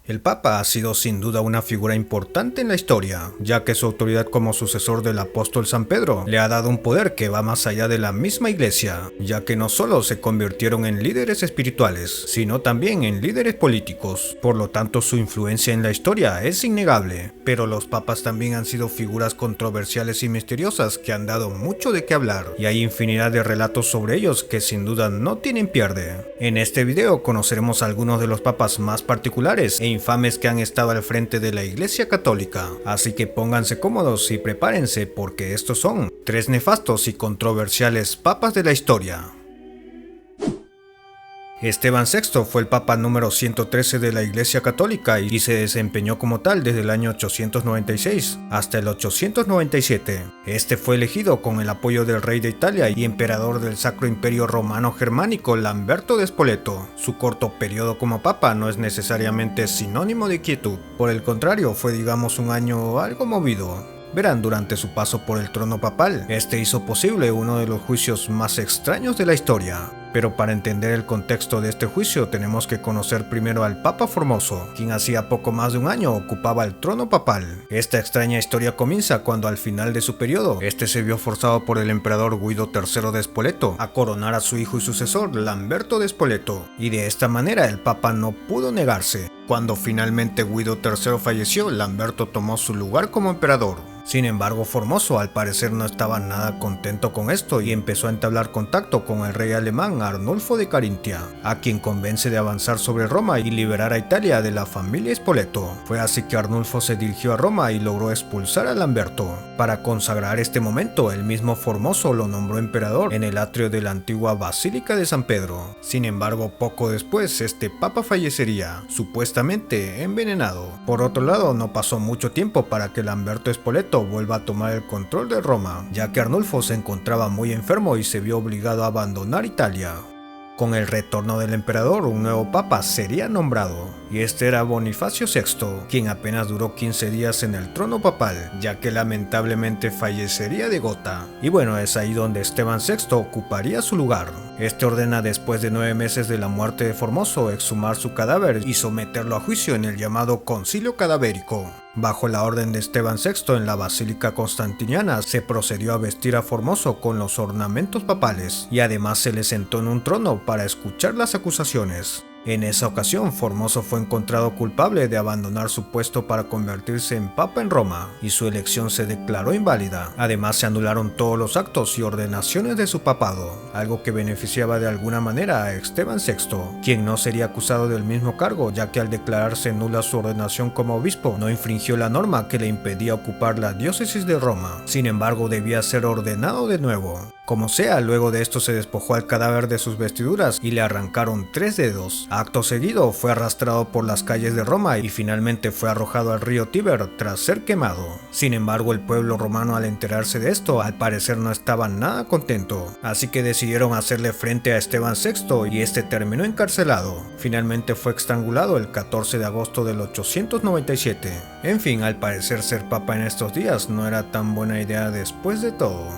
El Papa ha sido sin duda una figura importante en la historia, ya que su autoridad como sucesor del apóstol San Pedro le ha dado un poder que va más allá de la misma iglesia, ya que no solo se convirtieron en líderes espirituales, sino también en líderes políticos. Por lo tanto, su influencia en la historia es innegable, pero los papas también han sido figuras controversiales y misteriosas que han dado mucho de qué hablar, y hay infinidad de relatos sobre ellos que sin duda no tienen pierde. En este video conoceremos algunos de los papas más particulares e infames que han estado al frente de la Iglesia Católica, así que pónganse cómodos y prepárense porque estos son 3 nefastos y controversiales papas de la historia. Esteban VI fue el papa número 113 de la Iglesia Católica y se desempeñó como tal desde el año 896 hasta el 897. Este fue elegido con el apoyo del rey de Italia y emperador del Sacro Imperio Romano Germánico, Lamberto de Spoleto. Su corto periodo como papa no es necesariamente sinónimo de quietud, por el contrario, fue digamos un año algo movido. Verán, durante su paso por el trono papal, este hizo posible uno de los juicios más extraños de la historia. Pero para entender el contexto de este juicio tenemos que conocer primero al Papa Formoso, quien hacía poco más de un año ocupaba el trono papal. Esta extraña historia comienza cuando al final de su periodo, este se vio forzado por el emperador Guido III de Spoleto a coronar a su hijo y sucesor Lamberto de Spoleto, y de esta manera el Papa no pudo negarse. Cuando finalmente Guido III falleció, Lamberto tomó su lugar como emperador. Sin embargo, Formoso al parecer no estaba nada contento con esto y empezó a entablar contacto con el rey alemán Arnulfo de Carintia, a quien convence de avanzar sobre Roma y liberar a Italia de la familia Spoleto. Fue así que Arnulfo se dirigió a Roma y logró expulsar a Lamberto. Para consagrar este momento, el mismo Formoso lo nombró emperador en el atrio de la antigua Basílica de San Pedro. Sin embargo, poco después, este papa fallecería, supuestamente envenenado. Por otro lado, no pasó mucho tiempo para que Lamberto Spoleto vuelva a tomar el control de Roma, ya que Arnulfo se encontraba muy enfermo y se vio obligado a abandonar Italia. Con el retorno del emperador, un nuevo papa sería nombrado, y este era Bonifacio VI, quien apenas duró 15 días en el trono papal, ya que lamentablemente fallecería de gota. Y bueno, es ahí donde Esteban VI ocuparía su lugar. Este ordena después de 9 meses de la muerte de Formoso exhumar su cadáver y someterlo a juicio en el llamado Concilio Cadavérico. Bajo la orden de Esteban VI en la Basílica Constantiniana se procedió a vestir a Formoso con los ornamentos papales y además se le sentó en un trono para escuchar las acusaciones. En esa ocasión, Formoso fue encontrado culpable de abandonar su puesto para convertirse en papa en Roma, y su elección se declaró inválida. Además, se anularon todos los actos y ordenaciones de su papado, algo que beneficiaba de alguna manera a Esteban VI, quien no sería acusado del mismo cargo, ya que al declararse nula su ordenación como obispo, no infringió la norma que le impedía ocupar la diócesis de Roma. Sin embargo, debía ser ordenado de nuevo. Como sea, luego de esto se despojó al cadáver de sus vestiduras y le arrancaron 3 dedos. Acto seguido fue arrastrado por las calles de Roma y finalmente fue arrojado al río Tíber tras ser quemado. Sin embargo, el pueblo romano al enterarse de esto al parecer no estaba nada contento, así que decidieron hacerle frente a Esteban VI y este terminó encarcelado. Finalmente fue estrangulado el 14 de agosto del 897. En fin, al parecer ser papa en estos días no era tan buena idea después de todo.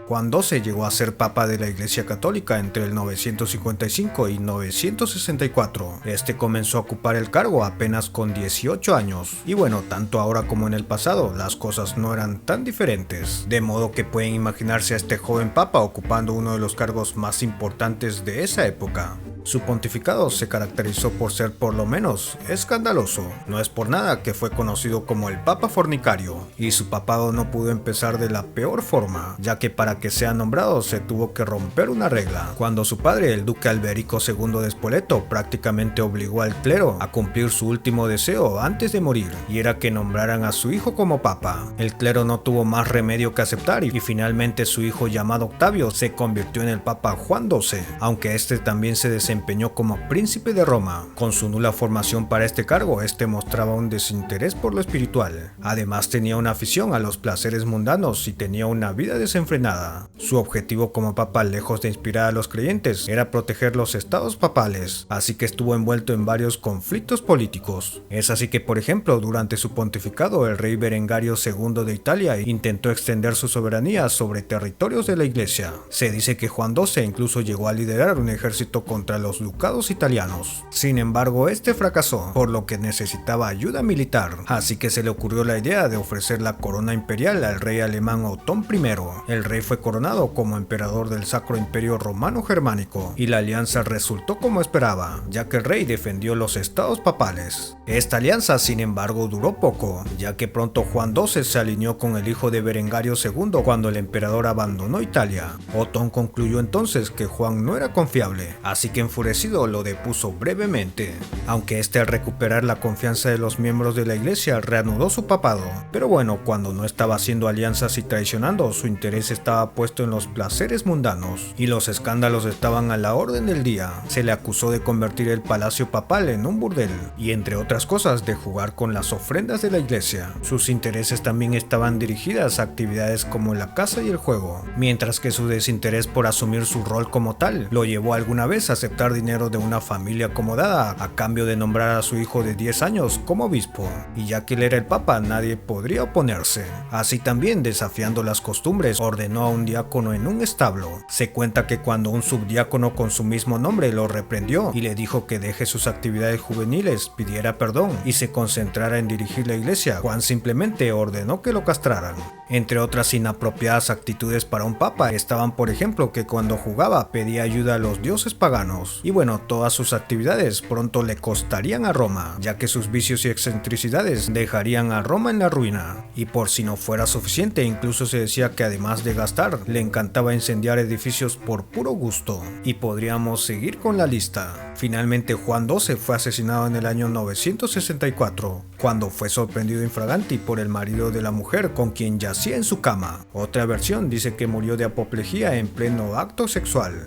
Juan XII llegó a ser papa de la Iglesia Católica entre el 955 y 964. Este comenzó a ocupar el cargo apenas con 18 años. Y bueno, tanto ahora como en el pasado, las cosas no eran tan diferentes. De modo que pueden imaginarse a este joven papa ocupando uno de los cargos más importantes de esa época. Su pontificado se caracterizó por ser por lo menos escandaloso. No es por nada que fue conocido como el Papa Fornicario, y su papado no pudo empezar de la peor forma, ya que para que sea nombrado se tuvo que romper una regla, cuando su padre, el duque Alberico II de Spoleto, prácticamente obligó al clero a cumplir su último deseo antes de morir, y era que nombraran a su hijo como papa. El clero no tuvo más remedio que aceptar y finalmente su hijo llamado Octavio se convirtió en el Papa Juan XII, aunque este también se desempeñó como príncipe de Roma. Con su nula formación para este cargo, este mostraba un desinterés por lo espiritual. Además tenía una afición a los placeres mundanos y tenía una vida desenfrenada. Su objetivo como papa, lejos de inspirar a los creyentes, era proteger los estados papales, así que estuvo envuelto en varios conflictos políticos. Es así que, por ejemplo, durante su pontificado, el rey Berengario II de Italia intentó extender su soberanía sobre territorios de la iglesia. Se dice que Juan XII incluso llegó a liderar un ejército contra los ducados italianos. Sin embargo, este fracasó, por lo que necesitaba ayuda militar, así que se le ocurrió la idea de ofrecer la corona imperial al rey alemán Otón I. El rey fue coronado como emperador del Sacro Imperio Romano Germánico, y la alianza resultó como esperaba, ya que el rey defendió los estados papales. Esta alianza, sin embargo, duró poco, ya que pronto Juan XII se alineó con el hijo de Berengario II cuando el emperador abandonó Italia. Otón concluyó entonces que Juan no era confiable, así que enfurecido lo depuso brevemente, aunque este, al recuperar la confianza de los miembros de la iglesia, reanudó su papado. Pero bueno, cuando no estaba haciendo alianzas y traicionando, su interés estaba puesto en los placeres mundanos, y los escándalos estaban a la orden del día. Se le acusó de convertir el palacio papal en un burdel, y entre otras cosas de jugar con las ofrendas de la iglesia. Sus intereses también estaban dirigidas a actividades como la caza y el juego, mientras que su desinterés por asumir su rol como tal lo llevó alguna vez a aceptar dinero de una familia acomodada a cambio de nombrar a su hijo de 10 años como obispo, y ya que él era el papa nadie podría oponerse. Así también, desafiando las costumbres, ordenó a un diácono en un establo. Se cuenta que cuando un subdiácono con su mismo nombre lo reprendió y le dijo que deje sus actividades juveniles, pidiera perdón y se concentrara en dirigir la iglesia, Juan simplemente ordenó que lo castraran. Entre otras inapropiadas actitudes para un papa estaban, por ejemplo, que cuando jugaba pedía ayuda a los dioses paganos, y bueno, todas sus actividades pronto le costarían a Roma, ya que sus vicios y excentricidades dejarían a Roma en la ruina. Y por si no fuera suficiente, incluso se decía que además de gastar, le encantaba incendiar edificios por puro gusto, y podríamos seguir con la lista. Finalmente Juan XII fue asesinado en el año 964, cuando fue sorprendido infraganti por el marido de la mujer con quien yacía en su cama. Otra versión dice que murió de apoplejía en pleno acto sexual.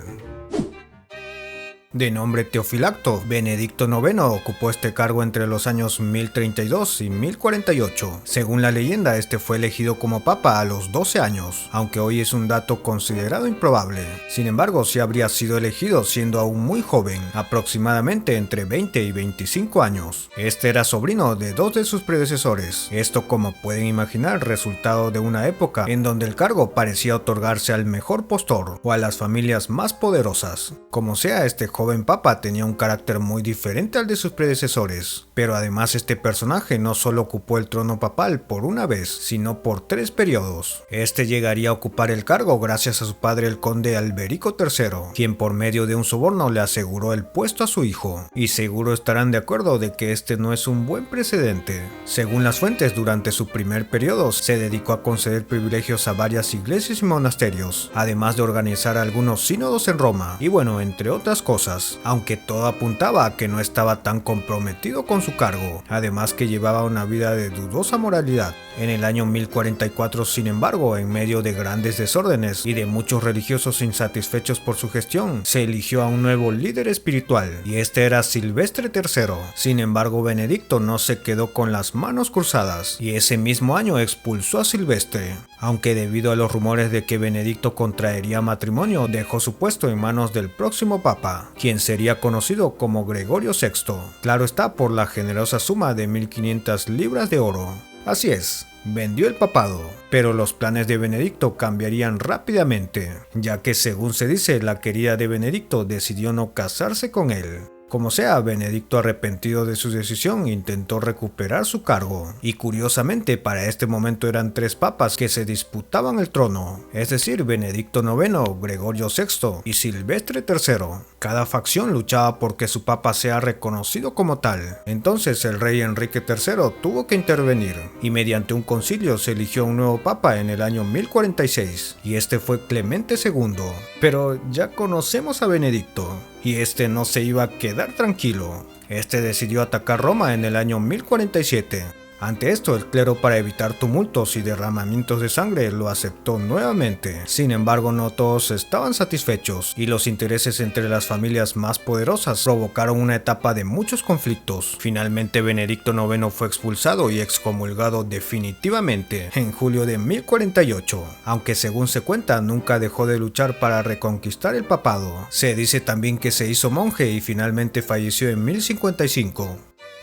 De nombre Teofilacto, Benedicto IX ocupó este cargo entre los años 1032 y 1048. Según la leyenda, este fue elegido como papa a los 12 años, aunque hoy es un dato considerado improbable. Sin embargo, sí habría sido elegido siendo aún muy joven, aproximadamente entre 20 y 25 años. Este era sobrino de dos de sus predecesores. Esto, como pueden imaginar, resultado de una época en donde el cargo parecía otorgarse al mejor postor o a las familias más poderosas. Como sea, este joven papa tenía un carácter muy diferente al de sus predecesores, pero además este personaje no solo ocupó el trono papal por una vez, sino por 3 periodos. Este llegaría a ocupar el cargo gracias a su padre el conde Alberico III, quien por medio de un soborno le aseguró el puesto a su hijo, y seguro estarán de acuerdo de que este no es un buen precedente. Según las fuentes, durante su primer periodo se dedicó a conceder privilegios a varias iglesias y monasterios, además de organizar algunos sínodos en Roma, y bueno, entre otras cosas, aunque todo apuntaba a que no estaba tan comprometido con su cargo, además que llevaba una vida de dudosa moralidad. En el año 1044, sin embargo, en medio de grandes desórdenes y de muchos religiosos insatisfechos por su gestión, se eligió a un nuevo líder espiritual, y este era Silvestre III. Sin embargo, Benedicto no se quedó con las manos cruzadas, y ese mismo año expulsó a Silvestre, aunque debido a los rumores de que Benedicto contraería matrimonio, dejó su puesto en manos del próximo papa, quien sería conocido como Gregorio VI, claro está por la generosa suma de 1500 libras de oro. Así es, vendió el papado, pero los planes de Benedicto cambiarían rápidamente, ya que según se dice, la querida de Benedicto decidió no casarse con él. Como sea, Benedicto, arrepentido de su decisión, intentó recuperar su cargo, y curiosamente para este momento eran 3 papas que se disputaban el trono, es decir, Benedicto IX, Gregorio VI y Silvestre III. Cada facción luchaba por que su papa sea reconocido como tal. Entonces el rey Enrique III tuvo que intervenir, y mediante un concilio se eligió un nuevo papa en el año 1046, y este fue Clemente II. Pero ya conocemos a Benedicto, y este no se iba a quedar tranquilo. Este decidió atacar Roma en el año 1047. Ante esto, el clero, para evitar tumultos y derramamientos de sangre, lo aceptó nuevamente. Sin embargo, no todos estaban satisfechos, y los intereses entre las familias más poderosas provocaron una etapa de muchos conflictos. Finalmente, Benedicto IX fue expulsado y excomulgado definitivamente en julio de 1048, aunque según se cuenta, nunca dejó de luchar para reconquistar el papado. Se dice también que se hizo monje y finalmente falleció en 1055.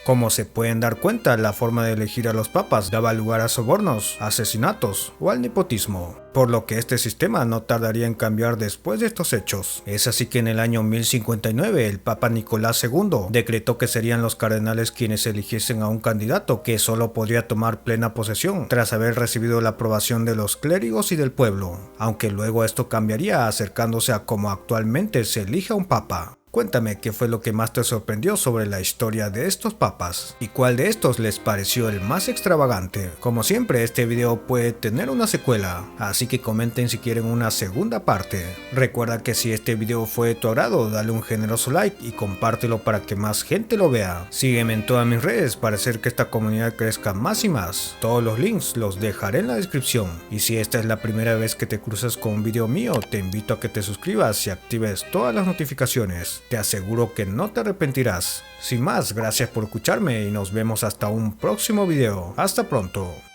Como se pueden dar cuenta, la forma de elegir a los papas daba lugar a sobornos, asesinatos o al nepotismo, por lo que este sistema no tardaría en cambiar después de estos hechos. Es así que en el año 1059 el Papa Nicolás II decretó que serían los cardenales quienes eligiesen a un candidato que solo podría tomar plena posesión tras haber recibido la aprobación de los clérigos y del pueblo, aunque luego esto cambiaría acercándose a cómo actualmente se elige a un papa. Cuéntame qué fue lo que más te sorprendió sobre la historia de estos papas y cuál de estos les pareció el más extravagante. Como siempre, este video puede tener una secuela, así que comenten si quieren una segunda parte. Recuerda que si este video fue de tu agrado, dale un generoso like y compártelo para que más gente lo vea. Sígueme en todas mis redes para hacer que esta comunidad crezca más y más. Todos los links los dejaré en la descripción. Y si esta es la primera vez que te cruzas con un video mío, te invito a que te suscribas y actives todas las notificaciones. Te aseguro que no te arrepentirás. Sin más, gracias por escucharme y nos vemos hasta un próximo video. Hasta pronto.